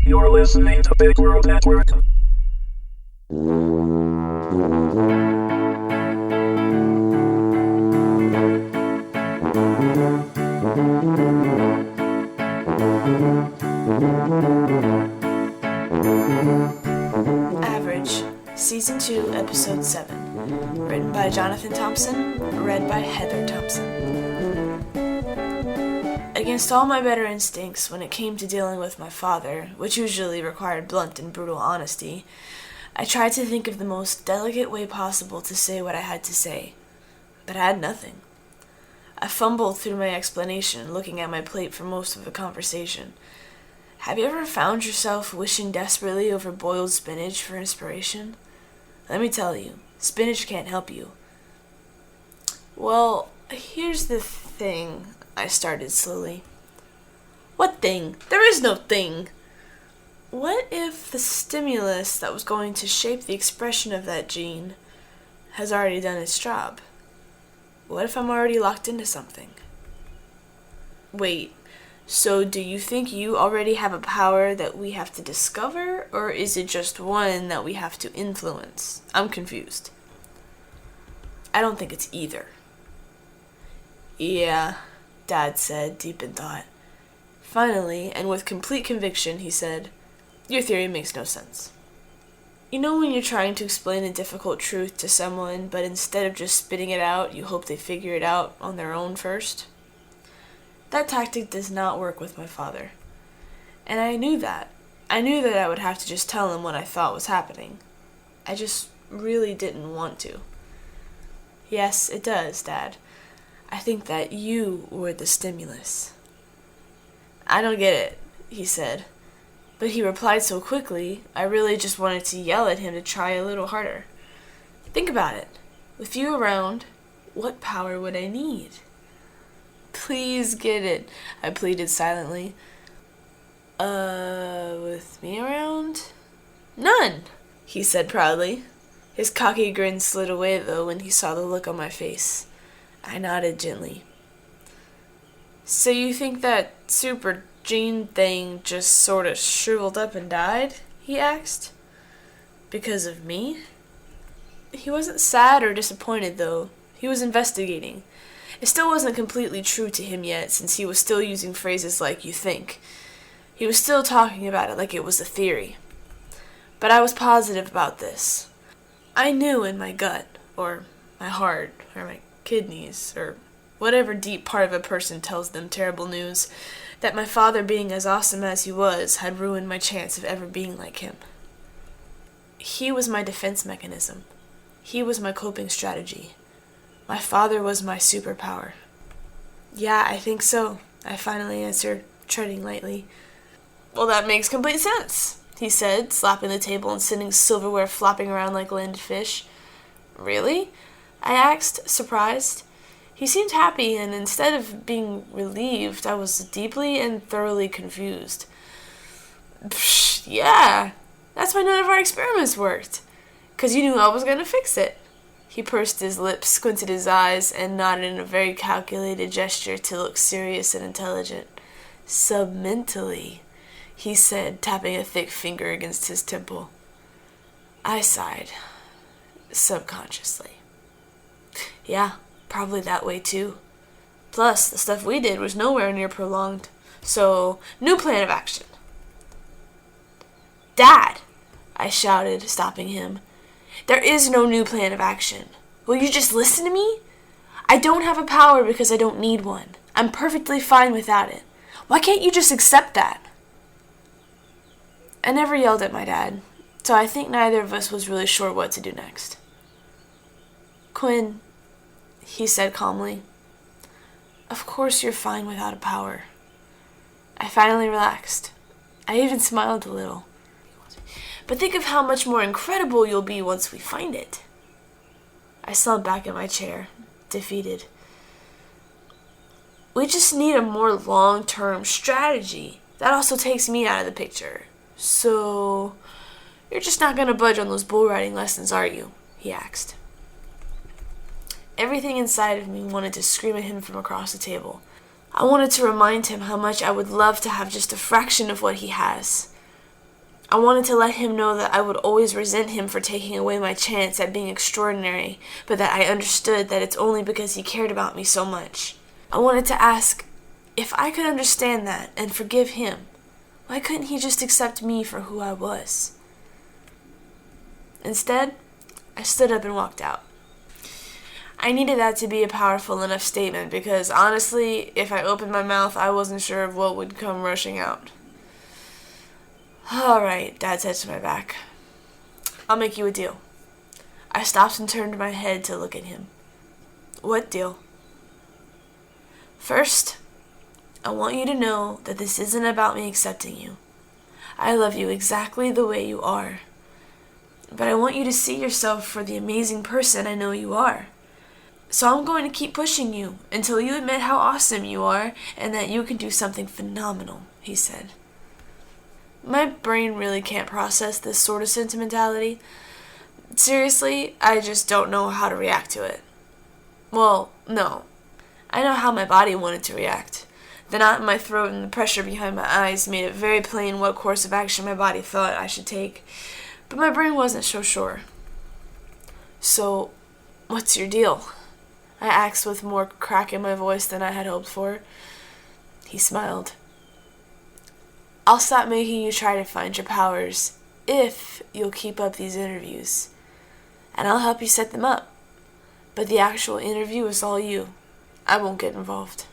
You're listening to Big World Network. Average, Season 2, Episode 7. Written by Jonathan Thompson, read by Heather Thompson. Against all my better instincts when it came to dealing with my father, which usually required blunt and brutal honesty, I tried to think of the most delicate way possible to say what I had to say, but I had nothing. I fumbled through my explanation, looking at my plate for most of the conversation. Have you ever found yourself wishing desperately over boiled spinach for inspiration? Let me tell you, spinach can't help you. Well, here's the thing, I started slowly. What thing? There is no thing. What if the stimulus that was going to shape the expression of that gene has already done its job? What if I'm already locked into something? Wait, so do you think you already have a power that we have to discover, or is it just one that we have to influence? I'm confused. I don't think it's either. Yeah, Dad said, deep in thought. Finally, and with complete conviction, he said, "Your theory makes no sense." You know when you're trying to explain a difficult truth to someone, but instead of just spitting it out, you hope they figure it out on their own first? That tactic does not work with my father. And I knew that. I knew that I would have to just tell him what I thought was happening. I just really didn't want to. Yes, it does, Dad. I think that you were the stimulus. I don't get it, he said. But he replied so quickly, I really just wanted to yell at him to try a little harder. Think about it. With you around, what power would I need? Please get it, I pleaded silently. With me around? None, he said proudly. His cocky grin slid away, though, when he saw the look on my face. I nodded gently. So you think that super gene thing just sort of shriveled up and died? He asked. Because of me? He wasn't sad or disappointed, though. He was investigating. It still wasn't completely true to him yet, since he was still using phrases like "you think." He was still talking about it like it was a theory. But I was positive about this. I knew in my gut, or my heart, or my kidneys, or whatever deep part of a person tells them terrible news, that my father, being as awesome as he was, had ruined my chance of ever being like him. He was my defense mechanism. He was my coping strategy. My father was my superpower. Yeah, I think so, I finally answered, treading lightly. Well, that makes complete sense, he said, slapping the table and sending silverware flopping around like landed fish. Really? I asked, surprised. He seemed happy, and instead of being relieved, I was deeply and thoroughly confused. Psh, yeah, that's why none of our experiments worked. 'Cause you knew I was going to fix it. He pursed his lips, squinted his eyes, and nodded in a very calculated gesture to look serious and intelligent. Submentally, he said, tapping a thick finger against his temple. I sighed, subconsciously. Yeah, probably that way too. Plus, the stuff we did was nowhere near prolonged. So, new plan of action. Dad, I shouted, stopping him. There is no new plan of action. Will you just listen to me? I don't have a power because I don't need one. I'm perfectly fine without it. Why can't you just accept that? I never yelled at my dad, so I think neither of us was really sure what to do next. Quinn, he said calmly, of course you're fine without a power. I finally relaxed. I even smiled a little. But think of how much more incredible you'll be once we find it. I slumped back in my chair, defeated. We just need a more long-term strategy. That also takes me out of the picture. So, you're just not going to budge on those bull riding lessons, are you? He asked. Everything inside of me wanted to scream at him from across the table. I wanted to remind him how much I would love to have just a fraction of what he has. I wanted to let him know that I would always resent him for taking away my chance at being extraordinary, but that I understood that it's only because he cared about me so much. I wanted to ask if I could understand that and forgive him. Why couldn't he just accept me for who I was? Instead, I stood up and walked out. I needed that to be a powerful enough statement because, honestly, if I opened my mouth, I wasn't sure of what would come rushing out. "All right," Dad said to my back. "I'll make you a deal." I stopped and turned my head to look at him. "What deal?" "First, I want you to know that this isn't about me accepting you. I love you exactly the way you are. But I want you to see yourself for the amazing person I know you are. So I'm going to keep pushing you until you admit how awesome you are and that you can do something phenomenal," he said. My brain really can't process this sort of sentimentality. Seriously, I just don't know how to react to it. Well, no. I know how my body wanted to react. The knot in my throat and the pressure behind my eyes made it very plain what course of action my body thought I should take, but my brain wasn't so sure. "So, what's your deal?" I asked with more crack in my voice than I had hoped for. He smiled. "I'll stop making you try to find your powers if you'll keep up these interviews. And I'll help you set them up. But the actual interview is all you. I won't get involved."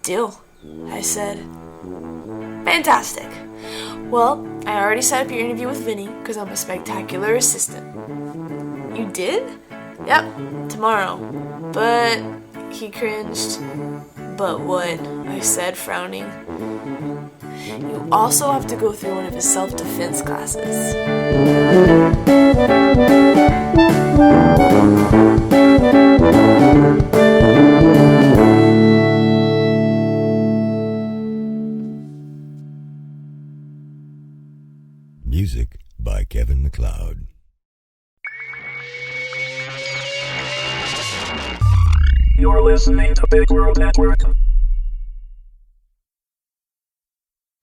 "Deal," I said. "Fantastic. Well, I already set up your interview with Vinny because I'm a spectacular assistant." "You did?" "Yep, tomorrow." "But," he cringed. "But what?" I said, frowning. "You also have to go through one of his self-defense classes." Music by Kevin MacLeod. You're listening to Big World Network.